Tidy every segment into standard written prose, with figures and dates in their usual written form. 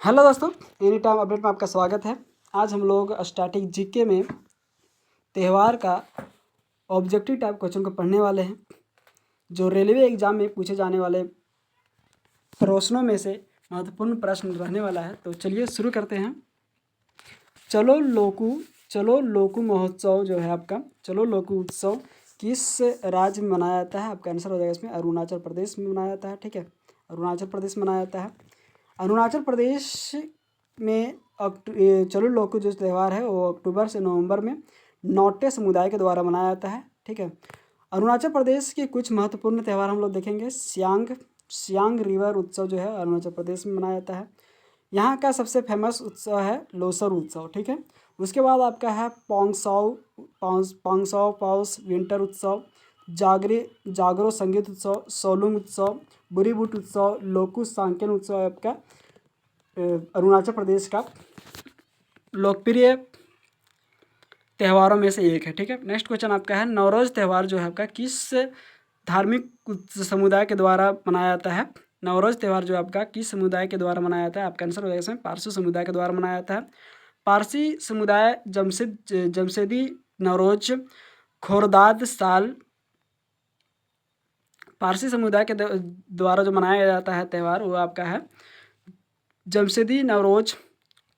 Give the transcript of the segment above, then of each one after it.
Hello दोस्तों, any time update में आपका स्वागत है। आज हम लोग स्टैटिक जीके में त्यौहार का ऑब्जेक्टिव टाइप क्वेश्चन को पढ़ने वाले हैं, जो रेलवे एग्जाम में पूछे जाने वाले प्रश्नों में से महत्वपूर्ण प्रश्न रहने वाला है। तो चलिए शुरू करते हैं। चलो लोकू महोत्सव जो है आपका, चलो लोकू उत्सव किस राज्य में मनाया जाता है? आपका आंसर हो जाएगा इसमें अरुणाचल प्रदेश में मनाया जाता है। ठीक है, अरुणाचल प्रदेश में मनाया जाता है। अरुणाचल प्रदेश में चलो लोकू जो त्यौहार है वो अक्टूबर से नवंबर में नौटे समुदाय के द्वारा मनाया जाता है। ठीक है, अरुणाचल प्रदेश के कुछ महत्वपूर्ण त्यौहार हम लोग देखेंगे। सियांग रिवर उत्सव जो है अरुणाचल प्रदेश में मनाया जाता है। यहाँ का सबसे फेमस उत्सव है लोसर उत्सव। ठीक है, उसके बाद आपका है पोंगसाओ पाउस विंटर उत्सव, जागरो संगीत उत्सव, सोलुंग उत्सव, बुरीबुट उत्सव, लोकू सांकेन उत्सव आपका अरुणाचल प्रदेश का लोकप्रिय त्योहारों में से एक है। ठीक है, नेक्स्ट क्वेश्चन आपका है नवरोज त्यौहार जो है आपका किस धार्मिक समुदाय के द्वारा मनाया जाता है? नवरोज त्यौहार जो आपका किस समुदाय के द्वारा मनाया जाता है? आपका आंसर हो जाएगा इसमें पारसी समुदाय के द्वारा मनाया जाता है। पारसी समुदाय जमशेदी नवरोज खोरदाद साल पारसी समुदाय के द्वारा जो मनाया जाता है त्यौहार वो आपका है जमशेदी नवरोज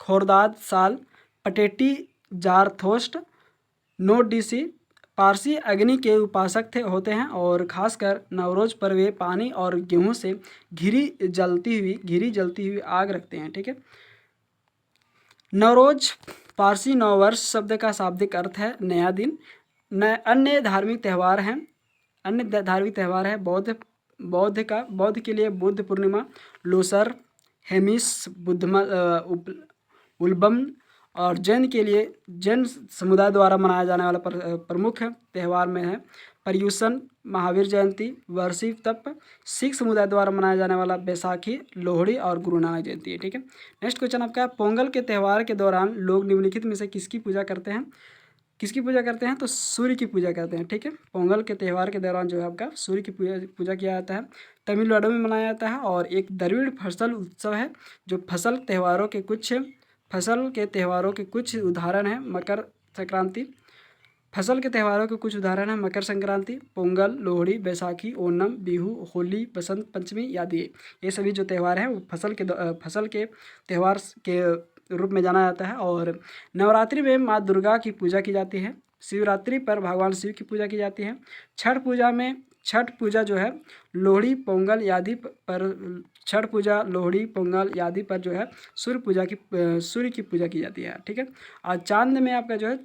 खोरदाद साल पटेटी जारथोस्ट नोट डीसी। पारसी अग्नि के उपासक होते हैं और खासकर नवरोज पर वे पानी और गेहूं से घिरी जलती हुई आग रखते हैं। ठीक है, नवरोज पारसी नववर्ष शब्द का शाब्दिक अर्थ है नया दिन। अन्य धार्मिक त्यौहार है बौद्ध के लिए बुद्ध पूर्णिमा, लोसर, हेमिस, उल्बम, और जैन के लिए जैन समुदाय द्वारा मनाया जाने वाला प्रमुख त्यौहार में है पर्युषण, महावीर जयंती, वर्षी तप। सिख समुदाय द्वारा मनाया जाने वाला बैसाखी, लोहड़ी और गुरु नानक जयंती है। ठीक है, नेक्स्ट क्वेश्चन आपका है पोंगल के त्यौहार के दौरान लोग निम्नलिखित में से किसकी पूजा करते हैं? तो सूर्य की पूजा करते हैं। ठीक है, पोंगल के त्यौहार के दौरान जो है आपका सूर्य की पूजा किया जाता है। तमिलनाडु में मनाया जाता है और एक द्रविड़ फसल उत्सव है जो फसल के त्यौहारों के कुछ उदाहरण हैं। मकर संक्रांति, पोंगल, लोहड़ी, बैसाखी, ओणम, बिहू, होली, बसंत पंचमी आदि। ये सभी जो त्यौहार हैं वो फसल के त्यौहार के रूप में जाना जाता है। और नवरात्रि में माँ दुर्गा की पूजा की जाती है। शिवरात्रि पर भगवान शिव की पूजा की जाती है। छठ पूजा जो है लोहड़ी पोंगल आदि पर जो है सूर्य की पूजा की जाती है। ठीक है, और चांद में आपका जो है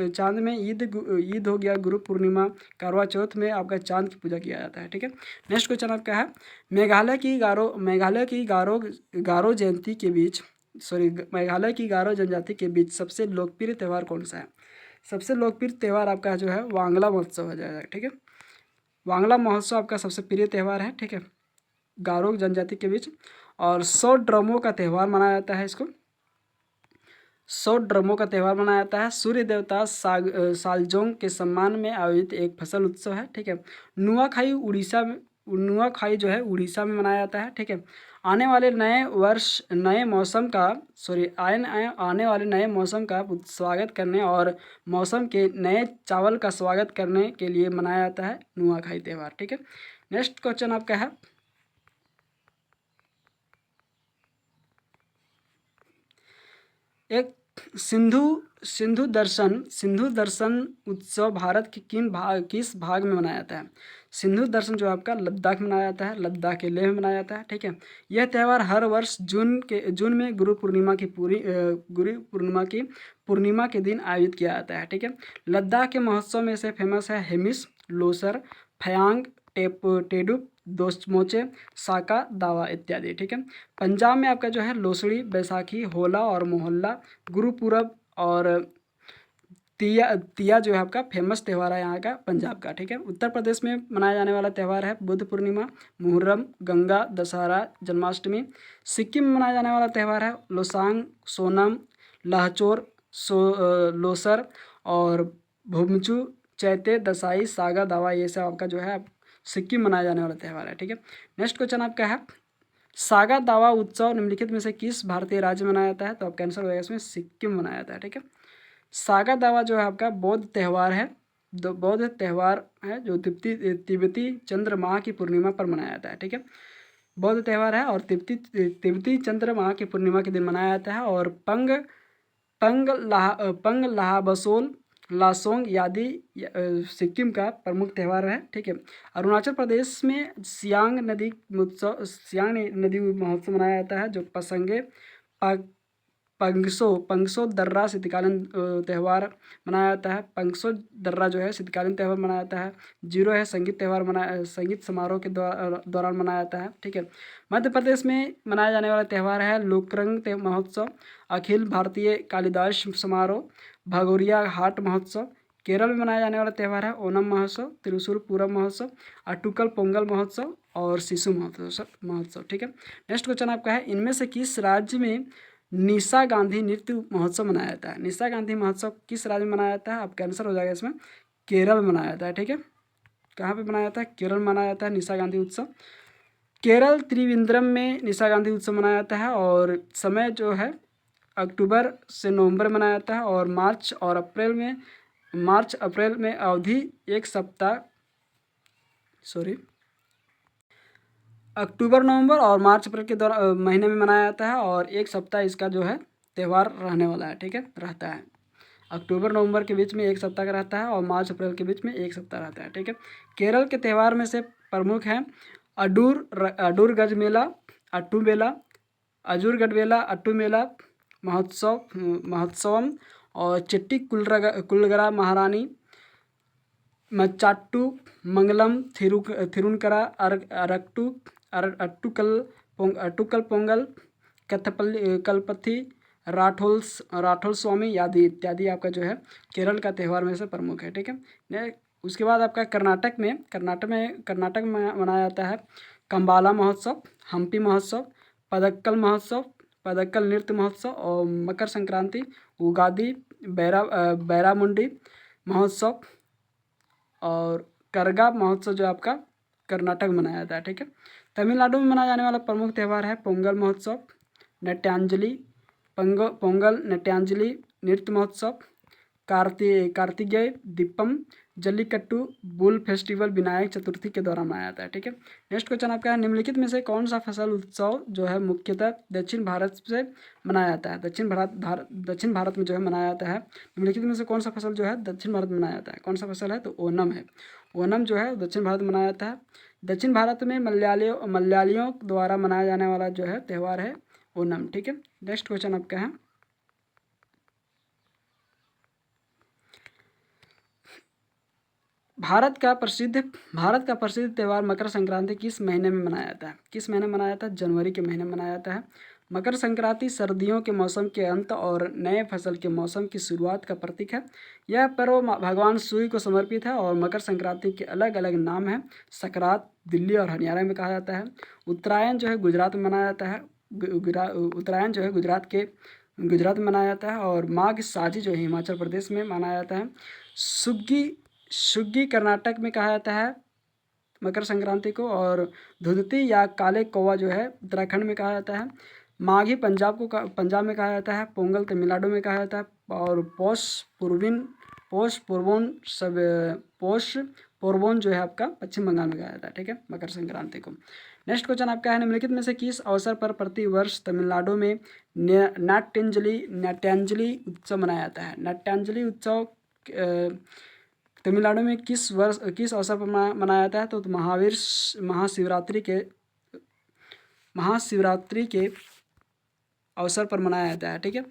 चांद में ईद हो गया, गुरु पूर्णिमा, करवा चौथ में आपका चांद की पूजा किया जाता है। ठीक है, नेक्स्ट क्वेश्चन आपका है मेघालय की गारो जनजाति के बीच सबसे लोकप्रिय त्यौहार कौन सा है? सबसे लोकप्रिय त्यौहार आपका जो है वांगला महोत्सव हो जाएगा। ठीक है, वांगला महोत्सव आपका सबसे प्रिय त्यौहार है। ठीक है, गारो जनजाति के बीच। और 100 ड्रमों का त्यौहार मनाया जाता है। 100 ड्रमों का त्यौहार मनाया जाता है। सूर्य देवता सालजोंग के सम्मान में आयोजित एक फसल उत्सव है। ठीक है, नुआखाई जो है उड़ीसा में मनाया जाता है। ठीक है, आने वाले नए मौसम का स्वागत करने और मौसम के नए चावल का स्वागत करने के लिए मनाया जाता है नुआखाई त्यौहार। ठीक है, नेक्स्ट क्वेश्चन आपका है एक सिंधु दर्शन उत्सव भारत के किस भाग में मनाया जाता है? सिंधु दर्शन जो आपका लद्दाख में मनाया जाता है, लद्दाख के लेह में मनाया जाता है। ठीक है, यह त्यौहार हर वर्ष जून में गुरु पूर्णिमा के दिन आयोजित किया जाता है। ठीक है, लद्दाख के महोत्सव में से फेमस है हेमिस, लोसर, फयांग, टेडुप, दोस्मोचे, साका दावा इत्यादि। ठीक है, पंजाब में आपका जो है लोसड़ी, बैसाखी, होला और मोहल्ला, गुरुपूरब और तिया जो है आपका फेमस त्यौहार है यहाँ का पंजाब का। ठीक है, उत्तर प्रदेश में मनाया जाने वाला त्यौहार है बुद्ध पूर्णिमा, मुहर्रम, गंगा दशहरा, जन्माष्टमी। सिक्किम में मनाया जाने वाला त्यौहार है लोसांग, सोनम, लाहचोर, लोसर और भुमचू, चैते, दसाई, सागा दावा। ये सब आपका जो है सिक्किम मनाया जाने वाला त्यौहार है। ठीक है, नेक्स्ट क्वेश्चन आपका है सागा दावा उत्सव निम्नलिखित में से किस भारतीय राज्य में मनाया जाता है? तो आपका आंसर हो जाएगा इसमें सिक्किम मनाया जाता है। ठीक है, सागा दावा जो है आपका बौद्ध त्यौहार है, बौद्ध त्यौहार है जो तिब्बती चंद्र माह की पूर्णिमा पर मनाया जाता है। ठीक है, बौद्ध त्यौहार है और तिब्बती चंद्र माह की पूर्णिमा के दिन मनाया जाता है। और पंग लाहाबसोल लासोंग आदि सिक्किम का प्रमुख त्यौहार है। ठीक है, अरुणाचल प्रदेश में सियांग नदी महोत्सव मनाया जाता है जो पसंगे पंगसो दर्रा शीतकालीन त्यौहार मनाया जाता है। पंगसो दर्रा जो है शीतकालीन त्यौहार मनाया जाता है। जीरो है संगीत समारोह के दौरान मनाया जाता है। ठीक है, मध्य प्रदेश में मनाया जाने वाला त्यौहार है लोकरंग महोत्सव, अखिल भारतीय कालिदास समारोह, भगोरिया हाट महोत्सव। केरल में मनाया जाने वाला त्यौहार है ओनम महोत्सव, त्रिशूल पूरम महोत्सव, अटुकल पोंगल महोत्सव और शिशु महोत्सव। ठीक है, नेक्स्ट क्वेश्चन आपका है, इनमें से किस राज्य में निशा गांधी नृत्य महोत्सव मनाया जाता है? निशा गांधी महोत्सव किस राज्य में मनाया जाता है? आपका आंसर हो जाएगा इसमें केरल में मनाया जाता है। ठीक है, कहाँ पे मनाया जाता है? केरल में मनाया जाता है निशा गांधी उत्सव। केरल त्रिवेंद्रम में निशा गांधी उत्सव मनाया जाता है और समय जो है अक्टूबर से नवंबर मनाया जाता है और मार्च अप्रैल में अवधि एक सप्ताह अक्टूबर नवंबर और मार्च अप्रैल के दौरान महीने में मनाया जाता है और एक सप्ताह इसका जो है त्यौहार रहने वाला है। ठीक है, रहता है अक्टूबर नवंबर के बीच में एक सप्ताह का रहता है और मार्च अप्रैल के बीच में एक सप्ताह रहता है। ठीक है, केरल के त्यौहार में से प्रमुख हैं अडूर गज मेला, अट्टू मेला, अजूरगढ़ मेला, अट्टू मेला महोत्सवम और चिट्टी कुलगरा महारानी, मचाट्टू मंगलम, थिरुनकरा अट्टुकल पोंगल, कलपथी, राठौल स्वामी आदि इत्यादि आपका जो है केरल का त्यौहार में से प्रमुख है। ठीक है, उसके बाद आपका कर्नाटक में मनाया जाता है कंबाला महोत्सव, हम्पी महोत्सव, पदक्कल नृत्य महोत्सव और मकर संक्रांति, उगादी, बैरामुंडी महोत्सव और करगा महोत्सव जो आपका कर्नाटक में मनाया जाता है। ठीक है, तमिलनाडु में मनाया जाने वाला प्रमुख त्यौहार है पोंगल महोत्सव, पोंगल नट्यांजलि नृत्य महोत्सव, कार्तिकेय दीपम, जल्लीकट्टू बुल फेस्टिवल विनायक चतुर्थी के दौरान मनाया जाता है। ठीक है, नेक्स्ट क्वेश्चन आपका है, निम्नलिखित में से कौन सा फसल उत्सव जो है मुख्यतः दक्षिण भारत से मनाया जाता है? दक्षिण भारत में जो है मनाया जाता है। निम्नलिखित में से कौन सा फसल जो है दक्षिण भारत में मनाया जाता है? कौन सा फसल है? तो ओनम है। ओनम जो है दक्षिण भारत में मनाया जाता है। दक्षिण भारत में मलयालियों द्वारा मनाया जाने वाला जो है त्यौहार है ओनम। ठीक है, नेक्स्ट क्वेश्चन आपका है, भारत का प्रसिद्ध त्यौहार मकर संक्रांति किस महीने में मनाया जाता है? किस महीने में मनाया जाता है? जनवरी के महीने में मनाया जाता है। मकर संक्रांति सर्दियों के मौसम के अंत और नए फसल के मौसम की शुरुआत का प्रतीक है। यह पर्व भगवान सूर्य को समर्पित है और मकर संक्रांति के अलग अलग नाम हैं। सकरात दिल्ली और हरियाणा में कहा जाता है। उत्तरायण जो है गुजरात में मनाया जाता है। उत्तरायण जो है गुजरात में मनाया जाता है और माघ साजी जो है हिमाचल प्रदेश में मनाया जाता है। सुग्गी कर्नाटक में कहा जाता है मकर संक्रांति को और धुदती या काले कौवा जो है उत्तराखंड में कहा जाता है। माघी पंजाब में कहा जाता है। पोंगल तमिलनाडु में कहा जाता है और पोष पोरबोन जो है आपका पश्चिम बंगाल में कहा जाता है। ठीक है, मकर संक्रांति को। नेक्स्ट क्वेश्चन आपका है, निम्नलिखित में से किस अवसर पर प्रतिवर्ष तमिलनाडु में नाट्यांजलि उत्सव मनाया जाता है? नाट्यांजलि उत्सव तमिलनाडु में किस अवसर पर मनाया जाता है? तो महाशिवरात्रि के अवसर पर मनाया जाता है। ठीक है,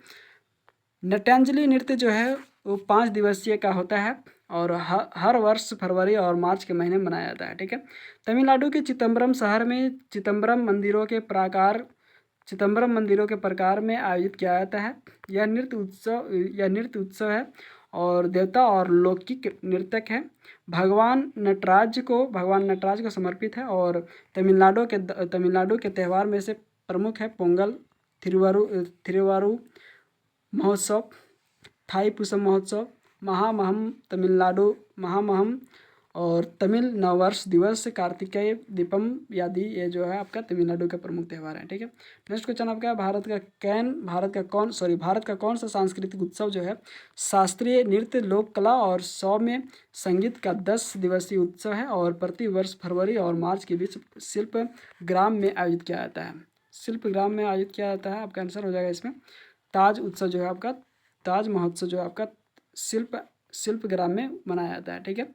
नाट्यांजलि नृत्य जो है वो 5 दिवसीय का होता है और हर वर्ष फरवरी और मार्च के महीने में मनाया जाता है। ठीक है, तमिलनाडु के चिदम्बरम शहर में चिदम्बरम मंदिरों के प्रकार में आयोजित किया जाता है। यह नृत्य उत्सव है और देवता और लौकिक नृतक है। भगवान नटराज को समर्पित है और तमिलनाडु के त्यौहार में से प्रमुख है पोंगल, थिरुवारू महोत्सव, थाईपुसम महोत्सव, महामहम और तमिल नववर्ष दिवस कार्तिकेय दीपम आदि ये जो है आपका तमिलनाडु के प्रमुख त्यौहार है। ठीक है। नेक्स्ट क्वेश्चन आपका है, भारत का कौन सा सांस्कृतिक उत्सव जो है शास्त्रीय नृत्य, लोक कला और सौम्य संगीत का 10 दिवसीय उत्सव है और प्रति वर्ष फरवरी और मार्च के बीच शिल्प ग्राम में आयोजित किया जाता है। शिल्प ग्राम में आयोजित किया जाता है, आपका आंसर हो जाएगा इसमें ताज उत्सव जो है आपका, ताज महोत्सव जो है आपका शिल्प ग्राम में मनाया जाता है। ठीक है।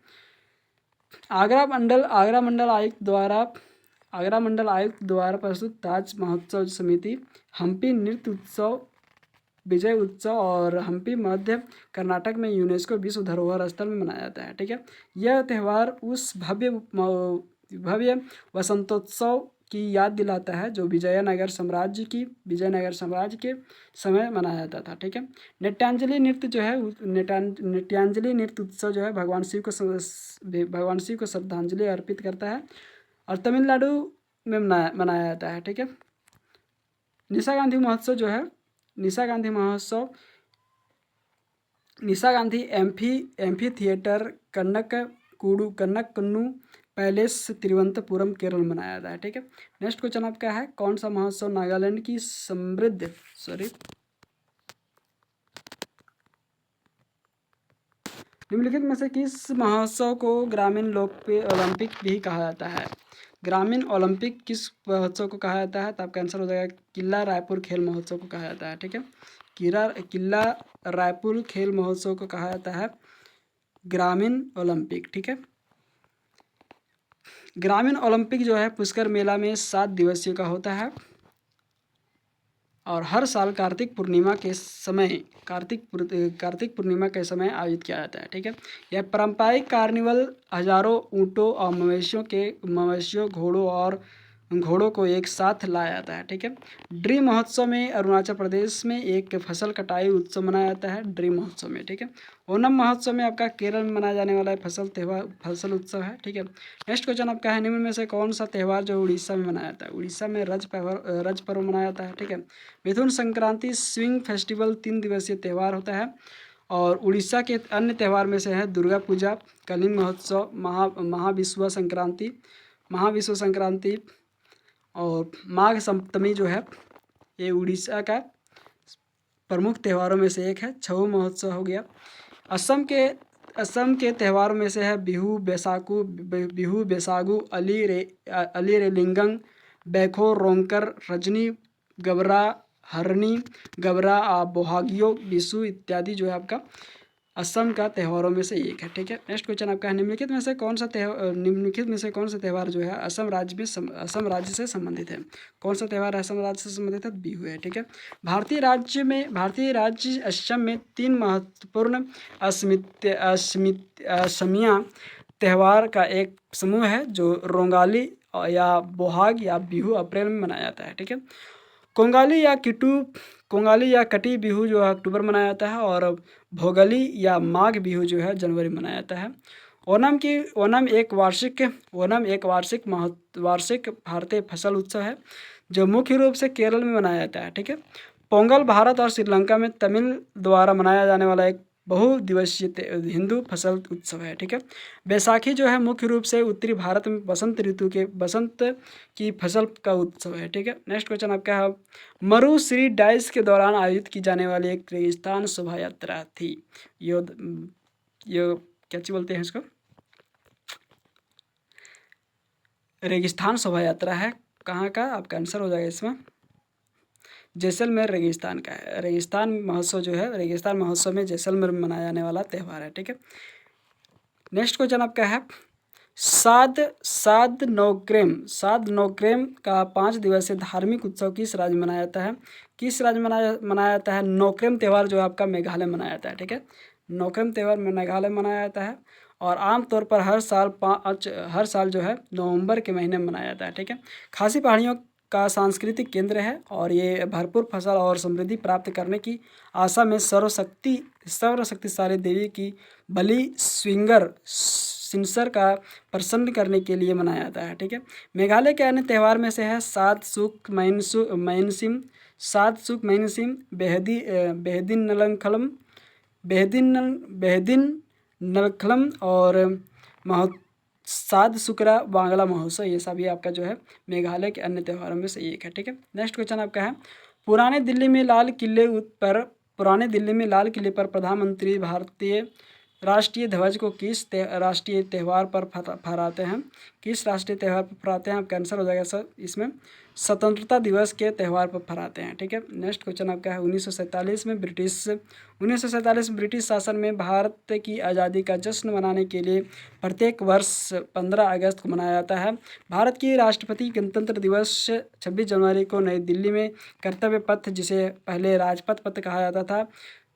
आगरा मंडल आयुक्त द्वारा प्रस्तुत ताज महोत्सव समिति हम्पी नृत्य उत्सव, विजय उत्सव और हम्पी मध्य कर्नाटक में यूनेस्को विश्व धरोहर स्थल में मनाया जाता है। ठीक है। यह त्यौहार उस भव्य वसंतोत्सव की याद दिलाता है जो विजयनगर साम्राज्य के समय मनाया जाता था। ठीक है। नृत्यांजलि नृत्य जो है नृत्यांजलि नृत्य उत्सव जो है भगवान शिव को श्रद्धांजलि अर्पित करता है और तमिलनाडु में मनाया जाता है। ठीक है। निशा गांधी महोत्सव जो है निशा गांधी एम्फी थिएटर कन्नू पैलेस तिरुवनंतपुरम केरल में मनाया जाता है। ठीक है। नेक्स्ट क्वेश्चन आपका है, कौन सा महोत्सव नागालैंड की निम्नलिखित में से किस महोत्सव को ग्रामीण लोकप्रिय ओलंपिक भी कहा जाता है? ग्रामीण ओलंपिक किस महोत्सव को कहा जाता है? तो आपका आंसर हो जाएगा किला रायपुर खेल महोत्सव को कहा जाता है। ठीक है। किला रायपुर खेल महोत्सव को कहा जाता है ग्रामीण ओलंपिक। ठीक है। ग्रामीण ओलंपिक जो है पुष्कर मेला में 7 दिवसीय का होता है और हर साल कार्तिक पूर्णिमा के समय आयोजित किया जाता है। ठीक है। यह पारंपरिक कार्निवल हजारों ऊँटों और मवेशियों घोड़ों को एक साथ लाया जाता है। ठीक है। ड्रीम महोत्सव में अरुणाचल प्रदेश में एक फसल कटाई उत्सव मनाया जाता है ड्रीम महोत्सव में। ठीक है। ओणम महोत्सव में आपका केरल में मनाया जाने वाला फसल उत्सव है। ठीक है। नेक्स्ट क्वेश्चन आपका है, निम्न में से कौन सा त्यौहार जो उड़ीसा में मनाया जाता है? उड़ीसा में रज पर्व मनाया जाता है। ठीक है। मिथुन संक्रांति स्विंग फेस्टिवल 3 दिवसीय त्यौहार होता है और उड़ीसा के अन्य त्यौहार में से है दुर्गा पूजा, कलिंग महोत्सव, महाविश्व संक्रांति और माघ सप्तमी जो है ये उड़ीसा का प्रमुख त्यौहारों में से एक है। छऊ महोत्सव हो गया। असम के त्यौहारों में से है बिहू बैसागु, अली रेलिंगंग, बैखो रोंकर, रजनी गबरा, हरनी गबरा, बोहागियो बिसु इत्यादि जो है आपका असम का त्यौहारों में से एक है। ठीक है। नेक्स्ट क्वेश्चन आपका है, निम्नलिखित में से कौन सा त्यौहार जो है असम राज्य से संबंधित है? कौन सा त्यौहार असम राज्य से संबंधित है? बिहू है। ठीक है। भारतीय राज्य असम में 3 महत्वपूर्ण असमिया त्यौहार का एक समूह है जो रोंगाली या बोहाग या बिहू अप्रैल में मनाया जाता है। ठीक है। कोंगाली या कटी बिहू जो है अक्टूबर में मनाया जाता है और भोगाली या माघ बिहू जो है जनवरी में मनाया जाता है। ओणम एक वार्षिक भारतीय फसल उत्सव है जो मुख्य रूप से केरल में मनाया जाता है। ठीक है। पोंगल भारत और श्रीलंका में तमिल द्वारा मनाया जाने वाला एक बहुदिवसीय हिंदू फसल उत्सव है। ठीक है। बैसाखी जो है मुख्य रूप से उत्तरी भारत में बसंत की फसल का उत्सव है। ठीक है। नेक्स्ट क्वेश्चन आपका है, मरु श्री डाइस के दौरान आयोजित की जाने वाली एक रेगिस्तान शोभा यात्रा थी। यो क्या चीज बोलते हैं इसको? रेगिस्तान शोभा यात्रा है कहाँ का? आपका आंसर हो जाएगा इसमें जैसलमेर रेगिस्तान का है। रेगिस्तान महोत्सव में जैसलमेर में मनाया जाने वाला त्यौहार है। ठीक है। नेक्स्ट क्वेश्चन आपका है, साद नौक्रेम का 5 दिवसीय धार्मिक उत्सव किस राज्य में मनाया जाता है? मनाया जाता है? नौक्रेम त्यौहार जो है आपका मेघालय में मनाया जाता है। ठीक है। नौक्रेम त्यौहार में मेघालय में मनाया जाता है और आमतौर पर हर साल जो है नवंबर के महीने में मनाया जाता है। ठीक है। खासी पहाड़ियों का सांस्कृतिक केंद्र है और ये भरपूर फसल और समृद्धि प्राप्त करने की आशा में सर्वशक्तिशाली देवी की बलि सिंसर का प्रसन्न करने के लिए मनाया जाता है। ठीक है। मेघालय के अन्य त्यौहार में से है सात सुक मैनसिम, बेहदिन नलखलम और साद सुकरा बांग्ला महोत्सव, ये सभी आपका जो है मेघालय के अन्य त्योहारों में से एक है। ठीक है, नेक्स्ट क्वेश्चन आपका है, पुराने दिल्ली में लाल किले पर प्रधानमंत्री भारतीय राष्ट्रीय ध्वज को किस राष्ट्रीय त्यौहार पर फहराते हैं? किस राष्ट्रीय त्यौहार पर फहराते हैं? आपका आंसर हो जाएगा सर इसमें स्वतंत्रता दिवस के त्यौहार पर फहराते हैं। ठीक है, नेक्स्ट क्वेश्चन आपका है, 1947 में ब्रिटिश शासन में भारत की आज़ादी का जश्न मनाने के लिए प्रत्येक वर्ष 15 अगस्त को मनाया जाता है। भारत की राष्ट्रपति गणतंत्र दिवस 26 जनवरी को नई दिल्ली में कर्तव्य पथ, जिसे पहले राजपथ पथ कहा जाता था,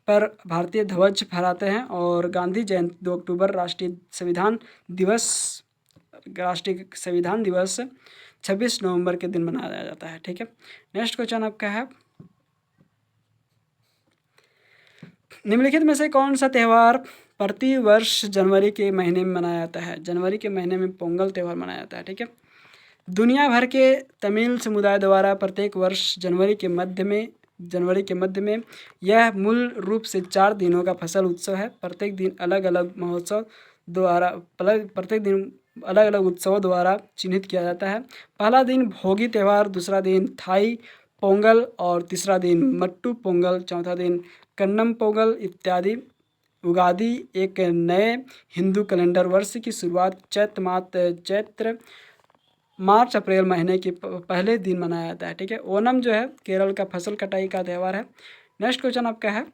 पर भारतीय ध्वज फहराते हैं। और गांधी जयंती 2 अक्टूबर राष्ट्रीय संविधान दिवस 26 नवंबर के दिन मनाया जाता है। ठीक है, नेक्स्ट क्वेश्चन आपका है, निम्नलिखित में से कौन सा त्यौहार प्रति वर्ष जनवरी के महीने में मनाया जाता है? जनवरी के महीने में पोंगल त्यौहार मनाया जाता है। ठीक है, दुनिया भर के तमिल समुदाय द्वारा प्रत्येक वर्ष जनवरी के मध्य में यह मूल रूप से 4 दिनों का फसल उत्सव है। प्रत्येक दिन अलग अलग उत्सवों द्वारा चिन्हित किया जाता है। पहला दिन भोगी त्यौहार, दूसरा दिन थाई पोंगल और तीसरा दिन मट्टू पोंगल, चौथा दिन कन्नम पोंगल इत्यादि। उगादि एक नए हिंदू कैलेंडर वर्ष की शुरुआत चैत्र मार्च अप्रैल महीने के पहले दिन मनाया जाता है। ठीक है, ओनम जो है केरल का फसल कटाई का त्यौहार है। नेक्स्ट क्वेश्चन आपका है,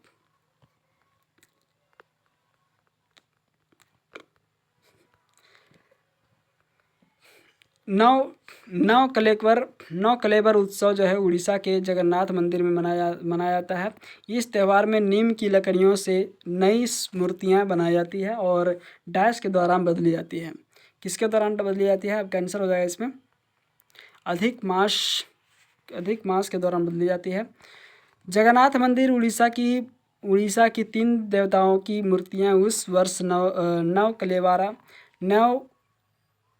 नौ कलेबर उत्सव जो है उड़ीसा के जगन्नाथ मंदिर में मनाया जाता है। इस त्यौहार में नीम की लकड़ियों से नई मूर्तियाँ बनाई जाती है और डैश के दौरान बदली जाती है। किसके दौरान बदली जाती है? आपका आंसर हो जाएगा इसमें अधिक मास के दौरान बदली जाती है। जगन्नाथ मंदिर उड़ीसा की 3 देवताओं की मूर्तियाँ उस वर्ष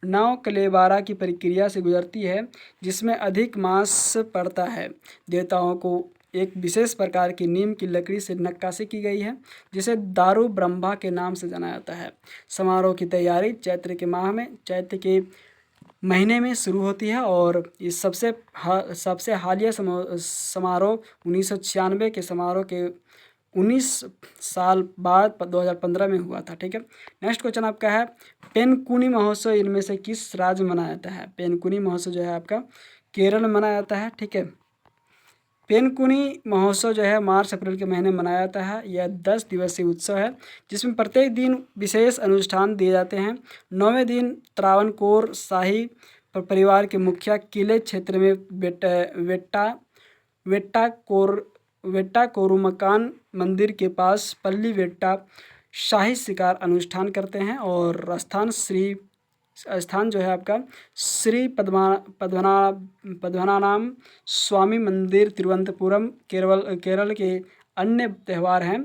नौ कलेबारा की प्रक्रिया से गुजरती है, जिसमें अधिक मास पड़ता है। देवताओं को एक विशेष प्रकार की नीम की लकड़ी से नक्काशी की गई है, जिसे दारू ब्रह्मा के नाम से जाना जाता है। समारोह की तैयारी चैत्र के महीने में शुरू होती है और इस सबसे हालिया समारोह 1996 के समारोह के 19 साल बाद 2015 में हुआ था। ठीक है, नेक्स्ट क्वेश्चन आपका है, पेनकुनी महोत्सव इनमें से किस राज्य में मनाया जाता है? पेनकुनी महोत्सव जो है आपका केरल में मनाया जाता है। ठीक है, पेनकुनी महोत्सव जो है मार्च अप्रैल के महीने में मनाया जाता है। यह 10 दिवसीय उत्सव है, जिसमें प्रत्येक दिन विशेष अनुष्ठान दिए जाते हैं। 9वें दिन त्रावणकोर शाही परिवार के मुखिया किले क्षेत्र में वेट्टा कोरुमकान मंदिर के पास पल्ली वेट्टा शाही शिकार अनुष्ठान करते हैं। और स्थान जो है आपका श्री पद्मनाभम स्वामी मंदिर तिरुवनंतपुरम। केरल के अन्य त्यौहार हैं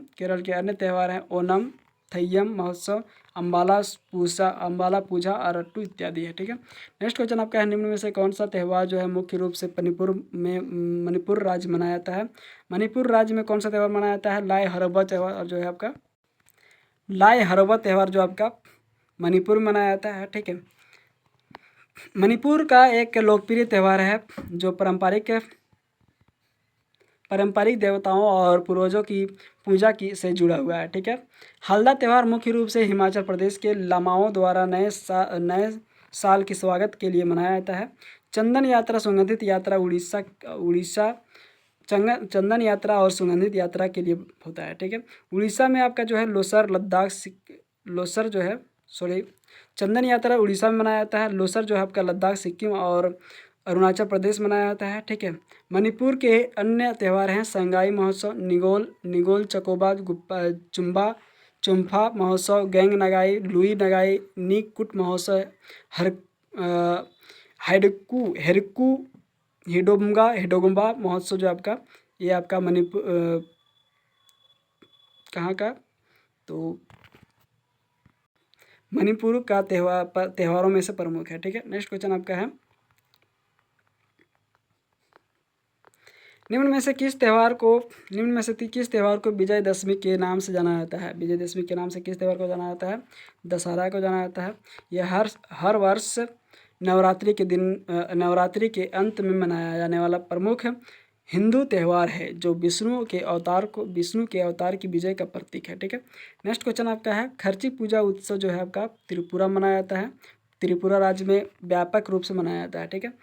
ओनम, थय्यम महोत्सव, अम्बाला पूजा, अरट्टू इत्यादि है। ठीक है, नेक्स्ट क्वेश्चन आपका है, निम्न में से कौन सा त्यौहार जो है मुख्य रूप से मणिपुर राज्य में मनाया जाता है? मणिपुर राज्य में कौन सा त्यौहार मनाया जाता है? लाई हरबा त्यौहार जो है आपका जो आपका मणिपुर में मनाया जाता है। ठीक है, मणिपुर का एक लोकप्रिय त्यौहार है जो पारंपरिक देवताओं और पूर्वजों की पूजा से जुड़ा हुआ है। ठीक है, हल्दा त्यौहार मुख्य रूप से हिमाचल प्रदेश के लामाओं द्वारा नए साल के स्वागत के लिए मनाया जाता है। चंदन यात्रा सुगंधित यात्रा उड़ीसा चंदन यात्रा और सुगंधित यात्रा के लिए होता है। ठीक है, उड़ीसा में आपका जो है चंदन यात्रा उड़ीसा में मनाया जाता है। लोसर जो है आपका लद्दाख, सिक्किम और अरुणाचल प्रदेश में मनाया जाता है। ठीक है, मणिपुर के अन्य त्यौहार हैं संगाई महोत्सव, निगोल चकोबा, चुम्फा महोत्सव, गेंग नगाई, लुई नगाई, नीकुट महोत्सव, हिडोगुम्बा महोत्सव जो आपका ये आपका मणिपुर कहाँ का तो मणिपुर का त्योहारों में से प्रमुख है। ठीक है, नेक्स्ट क्वेश्चन आपका है, निम्न में से किस त्यौहार को विजयदशमी के नाम से जाना जाता है? विजयदशमी के नाम से किस त्यौहार को जाना जाता है? दशहरा को जाना जाता है। यह हर वर्ष नवरात्रि के दिन नवरात्रि के अंत में मनाया जाने वाला प्रमुख हिंदू त्यौहार है, जो विष्णु के अवतार की विजय का प्रतीक है। ठीक है, नेक्स्ट क्वेश्चन आपका है, खर्ची पूजा उत्सव जो है आपका त्रिपुरा मनाया जाता है। त्रिपुरा राज्य में व्यापक रूप से मनाया जाता है। ठीक है,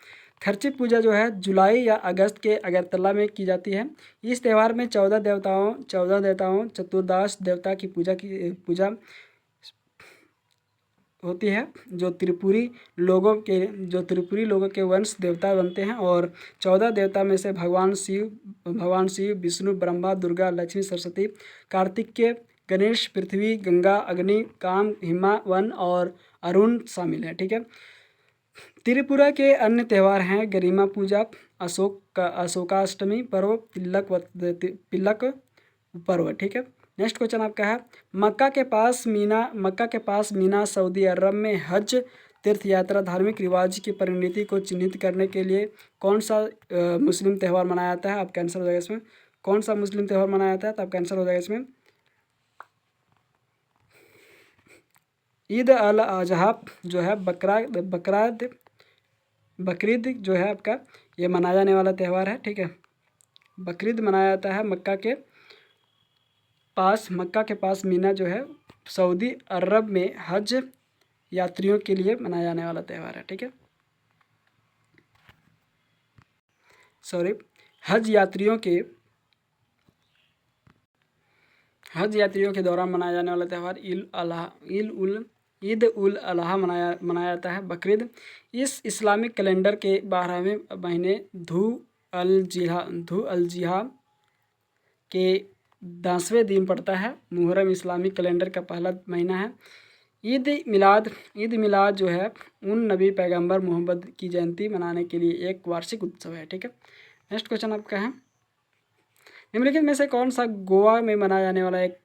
खर्ची पूजा जो है जुलाई या अगस्त के अगरतला में की जाती है। इस त्यौहार में 14 देवताओं चतुर्दश देवता की पूजा होती है, जो त्रिपुरी लोगों के वंश देवता बनते हैं। और 14 देवता में से भगवान शिव, विष्णु, ब्रह्मा, दुर्गा, लक्ष्मी, सरस्वती, कार्तिकेय, गणेश, पृथ्वी, गंगा, अग्नि, काम, हिमा, वन और अरुण शामिल हैं। ठीक है, त्रिपुरा के अन्य त्यौहार हैं गरिमा पूजा, अशोकाष्टमी पर्व, तिलक पर्व। ठीक है, नेक्स्ट क्वेश्चन आपका है, मक्का के पास मीना सऊदी अरब में हज तीर्थ यात्रा धार्मिक रिवाज की परिणति को चिन्हित करने के लिए कौन सा मुस्लिम त्यौहार मनाया जाता है? आपका आंसर हो जाएगा इसमें, कौन सा मुस्लिम त्यौहार मनाया जाता है? तो आपका आंसर हो जाएगा इसमें ईद अल अजहा जो है, बकरीद जो है आपका ये मनाया जाने वाला त्यौहार है। ठीक है, बकरीद मनाया जाता है मक्का के पास मीना जो है सऊदी अरब में हज यात्रियों के लिए मनाया जाने वाला त्यौहार है। ठीक है, हज यात्रियों के दौरान मनाया जाने वाला त्यौहार ईद उल अजहा मनाया जाता है। बकरीद इस इस्लामिक कैलेंडर के 12वें महीने धू अल जिहा के 10वें दिन पड़ता है। मुहर्रम इस्लामिक कैलेंडर का पहला महीना है। ईद मिलाद जो है उन नबी पैगंबर मोहम्मद की जयंती मनाने के लिए एक वार्षिक उत्सव है। ठीक है, नेक्स्ट क्वेश्चन आपका है, निम्नलिखित में से कौन सा गोवा में मनाया जाने वाला एक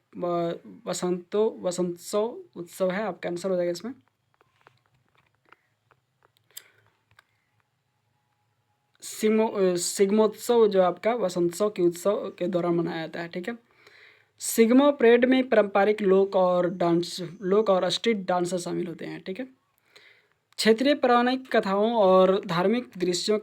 वसंतोत्सव उत्सव है? आपका आंसर हो जाएगा इसमें सिग्मोत्सव जो आपका वसंतोत्सव के उत्सव के दौरान मनाया जाता है। ठीक है, सिग्मो परेड में पारंपरिक लोक और स्ट्रीट डांसर शामिल होते हैं। ठीक है, क्षेत्रीय पौराणिक कथाओं और धार्मिक दृश्यों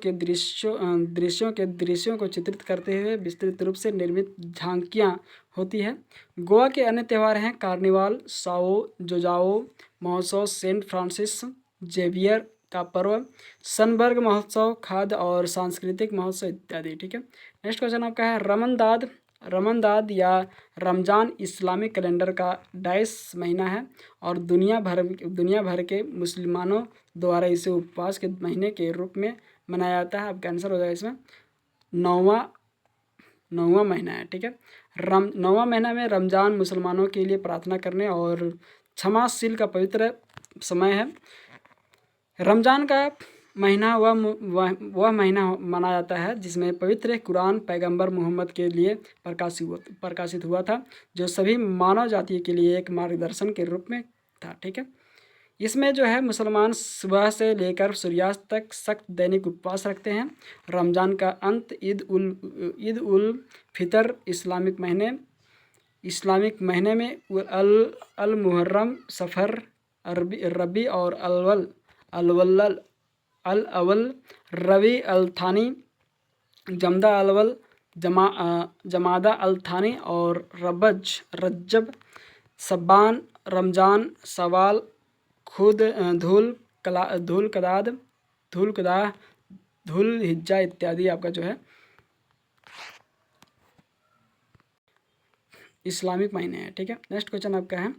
को चित्रित करते हुए विस्तृत रूप से निर्मित झांकियाँ होती है। गोवा के अन्य त्यौहार हैं कार्निवाल, साओ जोजाओ महोत्सव, सेंट फ्रांसिस जेवियर का पर्व, सनबर्ग महोत्सव, खाद्य और सांस्कृतिक महोत्सव इत्यादि। ठीक है, नेक्स्ट क्वेश्चन आपका है, रमदान या रमजान इस्लामिक कैलेंडर का 22 महीना है और दुनिया भर के मुसलमानों द्वारा इसे उपवास के महीने के रूप में मनाया जाता है। आपका आंसर हो जाएगा इसमें 9वां महीना है। ठीक है, 9वां महीना में रमजान मुसलमानों के लिए प्रार्थना करने और क्षमाशील का पवित्र समय है। रमजान का महीना वह महीना माना जाता है जिसमें पवित्र कुरान पैगंबर मोहम्मद के लिए प्रकाशित हुआ था, जो सभी मानव जाति के लिए एक मार्गदर्शन के रूप में था। ठीक है, इसमें जो है मुसलमान सुबह से लेकर सूर्यास्त तक सख्त दैनिक उपवास रखते हैं। रमजान का अंत ईद उल फितर इस्लामिक महीने में अल मुहर्रम, सफ़र, रबी और अल अवल, रबी अल थानी, जमदा अल जमादा अल थानी और रज्जब, शब्बान, रमजान, सवाल, खुद धूल हिज्जा इत्यादि आपका जो है इस्लामिक महीने हैं। ठीक है, नेक्स्ट क्वेश्चन आपका है,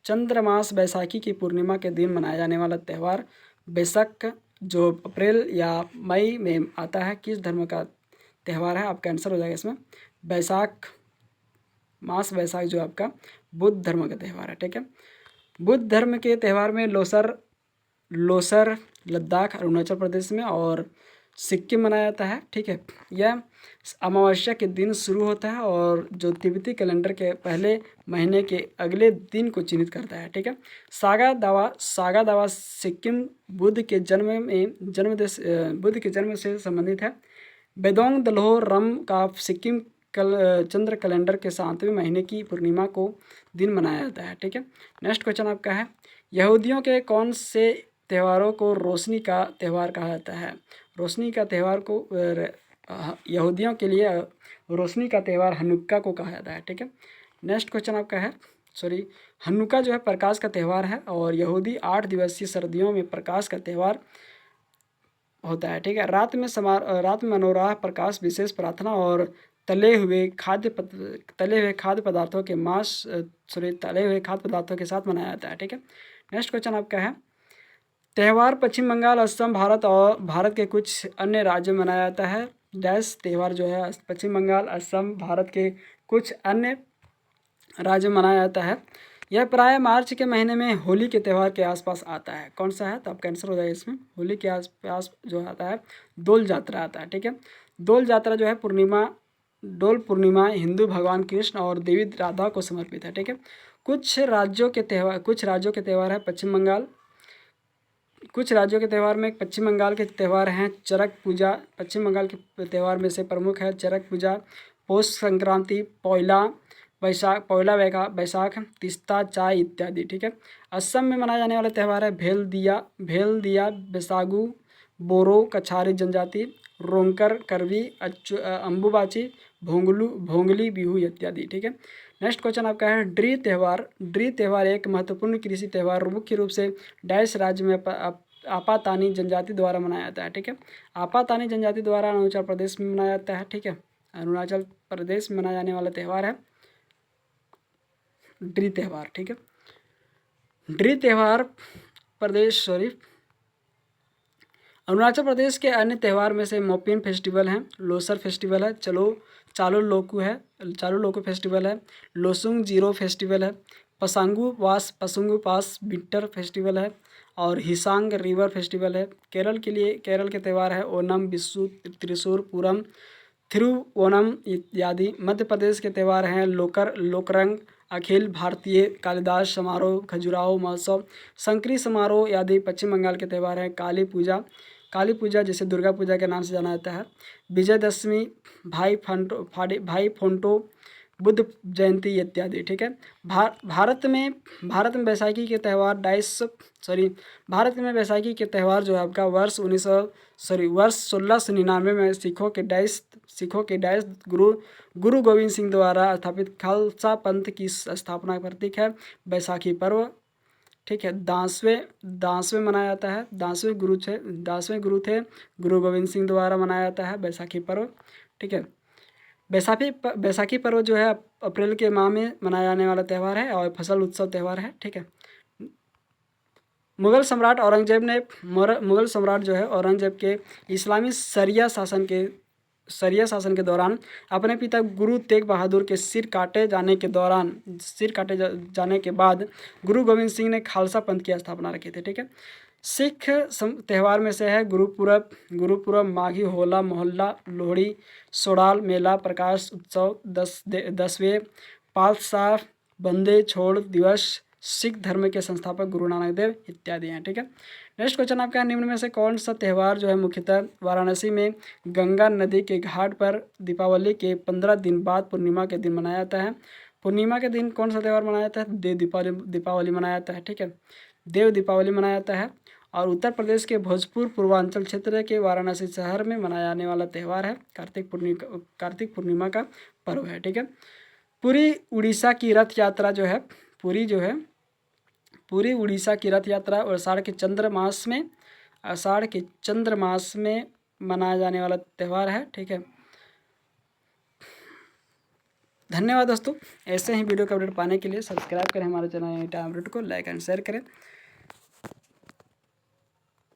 चंद्रमास बैसाखी की पूर्णिमा के दिन मनाया जाने वाला त्यौहार बैसाख जो अप्रैल या मई में आता है किस धर्म का त्यौहार है? आपका आंसर हो जाएगा इसमें बैसाख जो आपका बुद्ध धर्म का त्यौहार है। ठीक है, बुद्ध धर्म के त्यौहार में लोसर लद्दाख अरुणाचल प्रदेश में और सिक्किम मनाया जाता है। ठीक है, यह अमावस्या के दिन शुरू होता है और जो तिब्बती कैलेंडर के पहले महीने के अगले दिन को चिन्हित करता है। ठीक है, सागा दावा सिक्किम बुद्ध के जन्म से संबंधित है। बेदोंग दलोह रम का सिक्किम चंद्र कैलेंडर के 7वें महीने की पूर्णिमा को दिन मनाया जाता है। ठीक है, नेक्स्ट क्वेश्चन आपका है, यहूदियों के कौन से त्योहारों को रोशनी का त्यौहार कहा जाता है? रोशनी का त्यौहार को यहूदियों के लिए रोशनी का त्यौहार हनुक्का को कहा जाता है। ठीक है, नेक्स्ट क्वेश्चन आपका है, हनुक्का जो है प्रकाश का त्यौहार है और यहूदी 8 दिवसीय सर्दियों में प्रकाश का त्यौहार होता है। ठीक है, रात में मनोराह प्रकाश, विशेष प्रार्थना और तले हुए खाद्य पदार्थों के साथ मनाया जाता है। ठीक है, नेक्स्ट क्वेश्चन आपका है, त्यौहार पश्चिम बंगाल, असम, भारत के कुछ अन्य राज्यों में मनाया जाता है। डैश त्यौहार जो है पश्चिम बंगाल, असम, भारत के कुछ अन्य राज्यों में मनाया जाता है। यह प्राय मार्च के महीने में होली के त्यौहार के आसपास आता है। कौन सा है? तो आपका आंसर हो जाएगा इसमें होली के आसपास जो आता है दोल यात्रा आता है। ठीक है, दोल यात्रा जो है डोल पूर्णिमा हिंदू भगवान कृष्ण और देवी राधा को समर्पित है। ठीक है, कुछ राज्यों के त्यौहार है पश्चिम बंगाल। कुछ राज्यों के त्यौहार में पश्चिम बंगाल के त्यौहार हैं चरक पूजा। पश्चिम बंगाल के त्यौहार में से प्रमुख है चरक पूजा, पौष संक्रांति, पौला बैसाख, तीस्ता चाय इत्यादि। ठीक है, असम में मनाए जाने वाले त्यौहार है भेल दिया, बैसागु, बोरो कछारी जनजाति, रोंकर, करवी, अम्बुबाची, भोंगली बिहू इत्यादि। ठीक है, नेक्स्ट क्वेश्चन आपका है, ड्री त्यौहार एक महत्वपूर्ण कृषि त्यौहार मुख्य रूप से डैश राज्य में आपातानी जनजाति द्वारा मनाया जाता है। ठीक है, आपातानी जनजाति द्वारा अरुणाचल प्रदेश में मनाया जाता है। ठीक है, अरुणाचल प्रदेश में मनाया जाने वाला त्यौहार है ड्री त्यौहार। ठीक है, ड्री त्यौहार अरुणाचल प्रदेश के अन्य त्यौहार में से मोपिन फेस्टिवल है, लोसर फेस्टिवल है, चालो लोकू फेस्टिवल है, लोसुंग जीरो फेस्टिवल है, पसंगु पास विंटर फेस्टिवल है और हिसांग रिवर फेस्टिवल है। केरल के त्यौहार है ओनम, विशु, त्रिशूर, पूरम, थिरुवोनम इत्यादि। मध्य प्रदेश के त्यौहार हैं लोकरंग, अखिल भारतीय कालिदास समारोह, खजुराहो महोत्सव, संकरी समारोह आदि। पश्चिम बंगाल के त्यौहार हैं काली पूजा जिसे दुर्गा पूजा के नाम से जाना जाता है, विजयदशमी, भाई फोंटो, बुद्ध जयंती इत्यादि। ठीक है, भारत में बैसाखी के त्यौहार भारत में बैसाखी के त्यौहार जो है आपका वर्ष 1699 में सिखों के डाइस गुरु गोविंद सिंह द्वारा स्थापित खालसा पंथ की स्थापना का प्रतीक है बैसाखी पर्व। ठीक है, दासवें मनाया जाता है, दासवें गुरु थे गुरु गोविंद सिंह द्वारा मनाया जाता है बैसाखी पर्व। ठीक है, बैसाखी पर्व जो है अप्रैल के माह में मनाया जाने वाला त्यौहार है और फसल उत्सव त्यौहार है। ठीक है, मुगल सम्राट औरंगजेब के इस्लामी शरिया शासन के दौरान अपने पिता गुरु तेग बहादुर के सिर काटे जाने के बाद गुरु गोविंद सिंह ने खालसा पंथ की स्थापना रखी थी। ठीक है, सिख त्यौहार में से है गुरुपुरब, माघी, होला मोहल्ला, लोहड़ी, सोड़ाल मेला, प्रकाश उत्सव, दसवें पातशाह, बंदे छोड़ दिवस, सिख धर्म के संस्थापक गुरु नानक देव इत्यादि हैं। ठीक है, नेक्स्ट क्वेश्चन आपका निम्न में से कौन सा त्यौहार जो है मुख्यतः वाराणसी में गंगा नदी के घाट पर दीपावली के 15 दिन बाद पूर्णिमा के दिन मनाया जाता है? पूर्णिमा के दिन कौन सा त्यौहार मनाया जाता है? दीपावली मनाया जाता है। ठीक है, देव दीपावली मनाया जाता है और उत्तर प्रदेश के भोजपुर पूर्वांचल क्षेत्र के वाराणसी शहर में मनाया जाने वाला त्यौहार है कार्तिक पूर्णिमा का पर्व है। ठीक है, पूरी उड़ीसा की रथ यात्रा जो है पूरी उड़ीसा की रथ यात्रा और आषाढ़ के चंद्र मास में मनाया जाने वाला त्यौहार है। ठीक है, धन्यवाद दोस्तों। ऐसे ही वीडियो का अपडेट पाने के लिए सब्सक्राइब करें हमारे चैनल एनी टाइम अपडेट को, लाइक एंड शेयर करें।